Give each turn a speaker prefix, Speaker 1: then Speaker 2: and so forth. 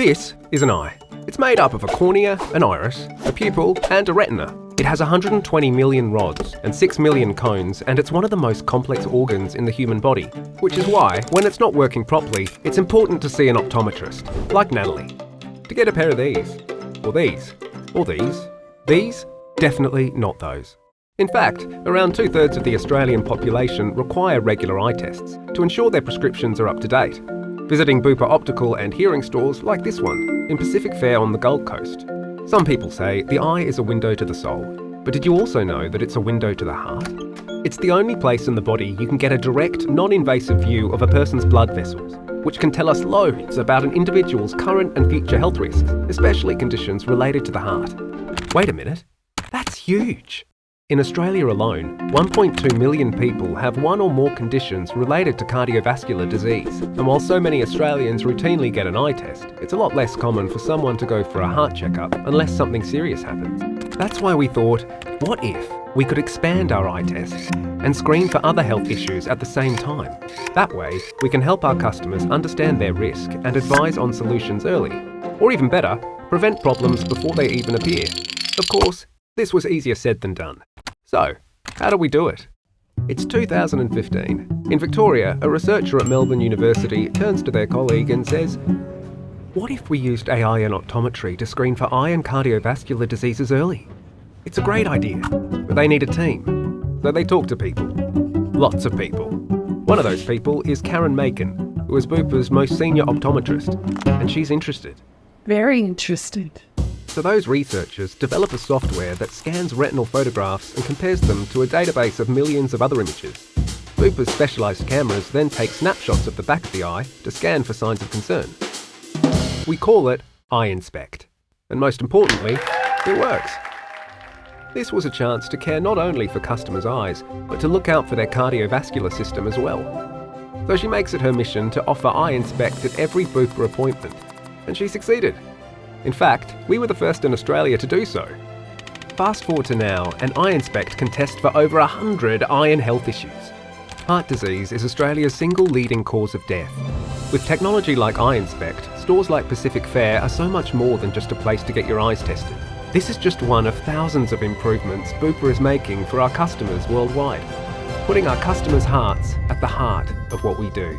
Speaker 1: This is an eye. It's made up of a cornea, an iris, a pupil, and a retina. It has 120 million rods and 6 million cones, and it's one of the most complex organs in the human body, which is why, when it's not working properly, it's important to see an optometrist, like Natalie, to get a pair of these, or these, or these. These? Definitely not those. In fact, around 2/3 of the Australian population require regular eye tests to ensure their prescriptions are up to date. Visiting Bupa Optical and hearing stores like this one in Pacific Fair on the Gold Coast. Some people say the eye is a window to the soul, but did you also know that it's a window to the heart? It's the only place in the body you can get a direct, non-invasive view of a person's blood vessels, which can tell us loads about an individual's current and future health risks, especially conditions related to the heart. Wait a minute, that's huge! In Australia alone, 1.2 million people have one or more conditions related to cardiovascular disease. And while so many Australians routinely get an eye test, it's a lot less common for someone to go for a heart checkup unless something serious happens. That's why we thought, what if we could expand our eye tests and screen for other health issues at the same time? That way, we can help our customers understand their risk and advise on solutions early. Or even better, prevent problems before they even appear. Of course, this was easier said than done. So, how do we do it? It's 2015. In Victoria, a researcher at Melbourne University turns to their colleague and says, what if we used AI and optometry to screen for eye and cardiovascular diseases early? It's a great idea, but they need a team. So they talk to people. Lots of people. One of those people is Karen Makin, who is Bupa's most senior optometrist, and she's interested.
Speaker 2: Very interested.
Speaker 1: So those researchers develop a software that scans retinal photographs and compares them to a database of millions of other images. Bupa's specialised cameras then take snapshots of the back of the eye to scan for signs of concern. We call it Eye Inspect. And most importantly, it works. This was a chance to care not only for customers' eyes, but to look out for their cardiovascular system as well. So she makes it her mission to offer Eye Inspect at every Bupa appointment. And she succeeded. In fact, we were the first in Australia to do so. Fast forward to now, and Eye Inspect can test for over 100 eye and health issues. Heart disease is Australia's single leading cause of death. With technology like Eye Inspect, stores like Pacific Fair are so much more than just a place to get your eyes tested. This is just one of thousands of improvements Bupa is making for our customers worldwide, putting our customers' hearts at the heart of what we do.